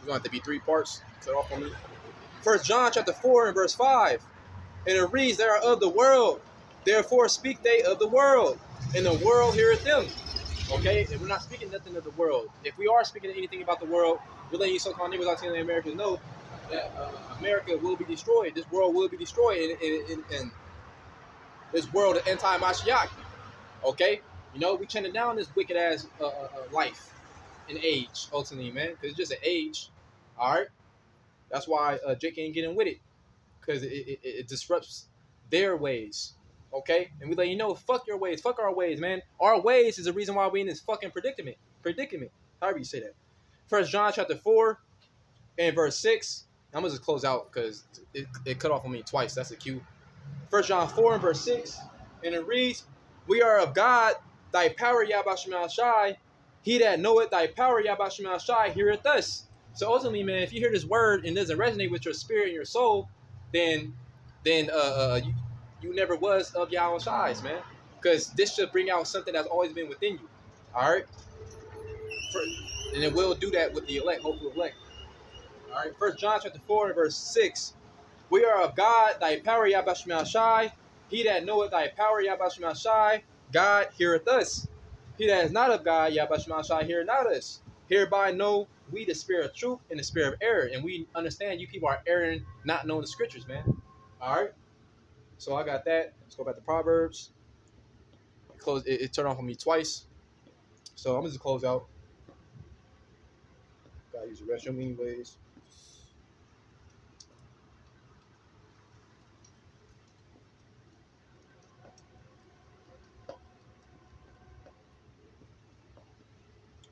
It's going to have to be 3 parts. Cut off on me. 1 John chapter 4 and verse 5. And it reads, they are of the world. Therefore speak they of the world. And the world heareth them. Okay? And we're not speaking nothing of the world. If we are speaking anything about the world, we're letting you so-called neighbors out telling the Americans know that America will be destroyed. This world will be destroyed. And this world of anti-Mashiach. Okay? You know, we turning down this wicked ass life and age, ultimately, man. Because it's just an age. Alright? That's why Jake ain't getting with it. Because it disrupts their ways. Okay? And we let you know, fuck your ways. Fuck our ways, man. Our ways is the reason why we in this fucking predicament. However you say that. 1 John chapter 4 and verse 6. I'm going to just close out because it cut off on me twice. That's a cue. 1 John 4 and verse 6. And it reads, we are of God, thy power, Yahweh Shema Shai. He that knoweth thy power, Yahweh Shema Shai, heareth us. So ultimately, man, if you hear this word and it doesn't resonate with your spirit and your soul, then you never was of Yahweh Shai's, man. Because this should bring out something that's always been within you. All right? And it will do that with the elect, hopeful elect. All right? 1 John chapter 4 and verse 6. We are of God, thy power, Yahweh Shema Shai. He that knoweth thy power, Yahweh Shema Shai, God heareth us. He that is not of God, Yahweh Shema Shai, heareth not us. Hereby know we the spirit of truth and the spirit of error. And we understand you people are erring, not knowing the scriptures, man. All right? So I got that. Let's go back to Proverbs. It turned off on me twice. So I'm going to just close out. Gotta use the restroom anyways.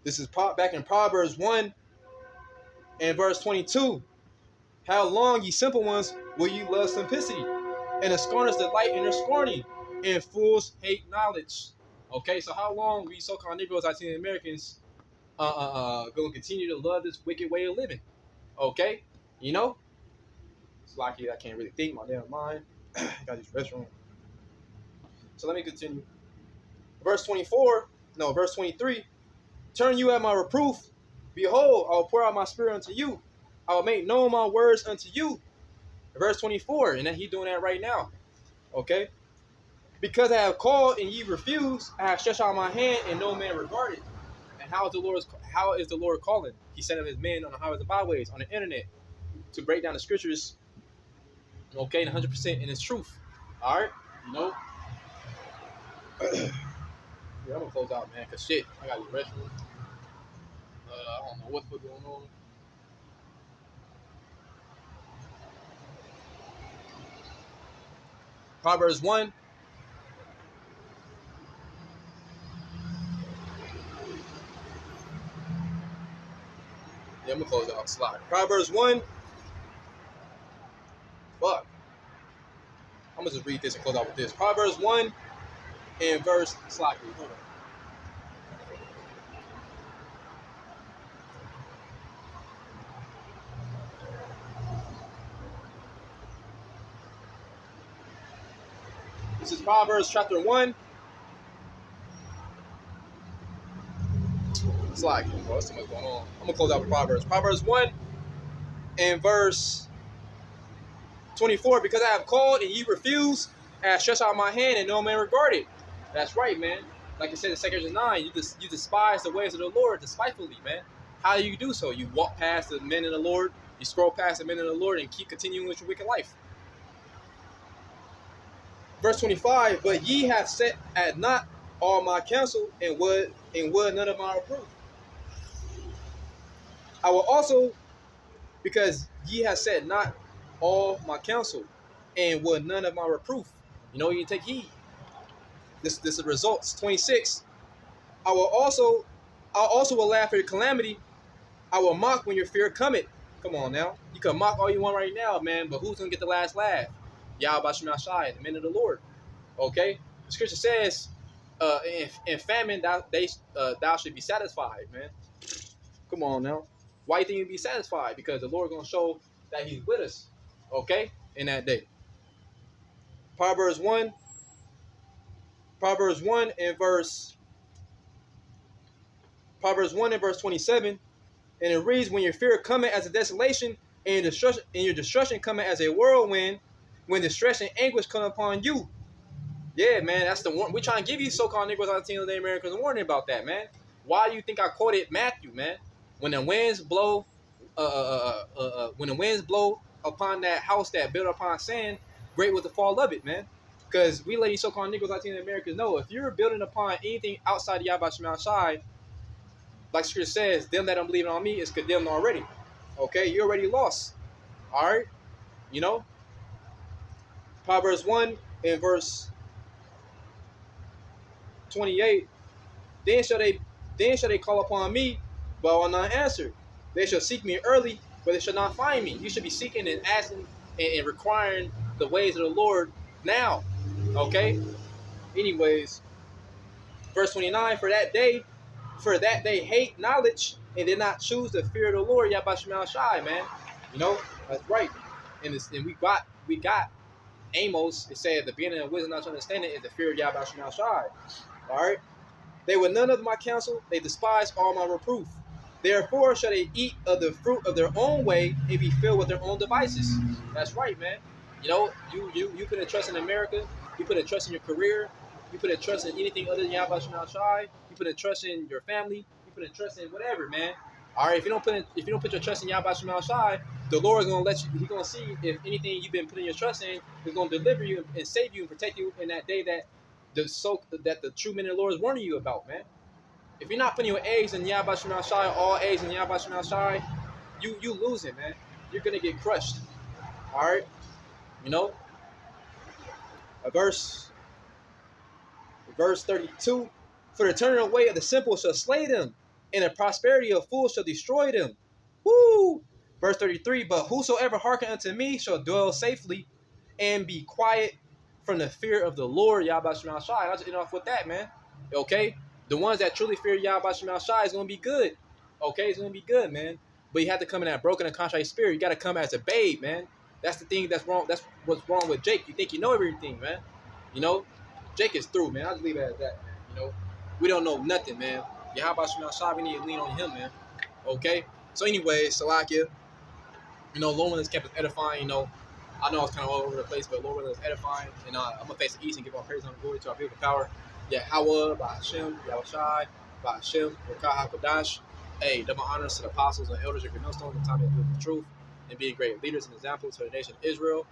This is back in Proverbs 1 and verse 22. How long, ye simple ones, will you love simplicity? And the scorners delight in their scorning, and fools hate knowledge. Okay, so how long we so-called Negroes, Italian Americans, going to continue to love this wicked way of living? Okay, you know? It's lucky I can't really think my damn mind. Got this restroom. So let me continue. Verse 23. Turn you at my reproof. Behold, I will pour out my spirit unto you. I will make known my words unto you. Verse 24, and then he's doing that right now. Okay? Because I have called and ye refuse, I have stretched out my hand and no man regarded. And how is the Lord calling? He sent his men on the highways and byways, on the internet, to break down the scriptures, okay, 100% in its truth. Alright? You know? Yeah, I'm gonna close out, man, because shit, I gotta use the restroom. I don't know what's going on. Proverbs 1. Yeah, I'm gonna close out. Slide. Proverbs 1. Fuck. I'm gonna just read this and close out with this. Proverbs 1 and verse. Slide. Hold on. This is Proverbs chapter 1. Slide. Oh, there's too much going on. I'm gonna close out with Proverbs. Proverbs 1 and verse 24. Because I have called and ye refuse, I have stretched out my hand and no man regarded. That's right, man. Like I said in 2 Corinthians 9, you despise the ways of the Lord despitefully, man. How do you do so? You walk past the men in the Lord, you scroll past the men in the Lord, and keep continuing with your wicked life. Verse 25, but ye have set at naught all my counsel, and would none of my reproof. I will also, because ye have set not all my counsel, and would none of my reproof. You know, you take heed. This is the results. 26. I also will laugh at your calamity. I will mock when your fear cometh. Come on now. You can mock all you want right now, man, but who's going to get the last laugh? Yahweh Shema Shai, the men of the Lord. Okay? The scripture says, in famine, thou should be satisfied, man. Come on now. Why do you think you'd be satisfied? Because the Lord going to show that he's with us, okay, in that day. Proverbs 1 and verse 27. And it reads, when your fear cometh as a desolation, and your destruction cometh as a whirlwind, when distress and anguish come upon you. Yeah, man, that's the one. We trying to give you so-called Negroes, Latinos, and Americans a warning about that, man. Why do you think I quoted Matthew, man? When the winds blow, when the winds blow upon that house that built upon sand, great was the fall of it, man. Because we let these so-called Negroes, Latinos, and Americans know, if you're building upon anything outside the Yahweh Shema Shai, like Scripture says, them that don't believe on me is condemned already. Okay, you already lost. All right, you know. Proverbs 1 and verse 28. Then shall they call upon me, but I will not answer. They shall seek me early, but they shall not find me. You should be seeking and asking and requiring the ways of the Lord now. Okay? Anyways, verse 29, for that they hate knowledge and did not choose the fear of the Lord, Yahweh Shema Shai, man. You know, that's right. And we got Amos, it said the beginning of wisdom, not understanding is the fear of Yahweh Shema Shai. Alright? They were none of my counsel, they despised all my reproof. Therefore shall they eat of the fruit of their own way and be filled with their own devices. That's right, man. You know, you put a trust in America, you put a trust in your career, you put a trust in anything other than Yahweh Shema Shai, you put a trust in your family, you put a trust in whatever, man. Alright, if you don't put your trust in Yahweh Shema Shai, the Lord is gonna let you, He's gonna see if anything you've been putting your trust in is gonna deliver you and save you and protect you in that day that the true men of the Lord is warning you about, man. If you're not putting your eggs in Yahweh Shema Shai, all eggs in Yahweh Shema Shai, you losing, man. You're gonna get crushed. All right, you know. Verse 32. For the turning away of the simple shall slay them, and the prosperity of fools shall destroy them. Woo! Verse 33. But whosoever hearken unto me shall dwell safely, and be quiet from the fear of the Lord, Yahweh Shema Shai. I'll just end off with that, man. Okay? The ones that truly fear Yahweh Shema Shai is going to be good. Okay? It's going to be good, man. But you have to come in that broken and contrite spirit. You got to come as a babe, man. That's the thing that's wrong. That's what's wrong with Jake. You think you know everything, man. You know? Jake is through, man. I'll just leave it at that, man. You know? We don't know nothing, man. Yahweh Shema Shai, we need to lean on him, man. Okay? So anyway, Salakia, you know, Lord willing, this camp is edifying, you know. I know it's kind of all over the place, but Lord willing, it's edifying. And I'm going to face the east and give all praise and glory to our beautiful power. Yahweh, by Hashem, Yahweh Shai, by Hashem, Rakah HaKodash. Hey, double honors to the apostles and elders of your millstone, the time of the truth, and being great leaders and examples to the nation of Israel.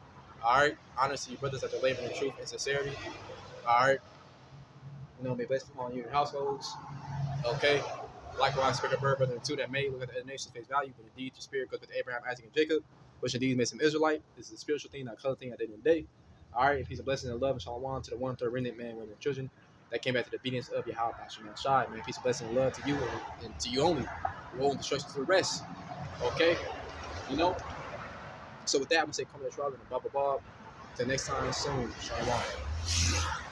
All right. Honors to you brothers that are laboring in truth and sincerity. All right. You know, may blessed upon you and your households. Okay. Likewise, speak a bird, brother, and two that may look at the nation's face value, but indeed your spirit goes with Abraham, Isaac, and Jacob, which indeed makes him Israelite. This is a spiritual thing, not a color thing at the end of the day. All right, peace and blessings and love and shalom to the 1/3 remnant man, women, and children that came back to the obedience of Yahweh Shema Shai. Man, peace and blessings and love to you and to you only. Woe and destruction to the rest. Okay, you know. So with that, I'm gonna say come to the trial and Baba Bob. Till next time, soon. Shalom.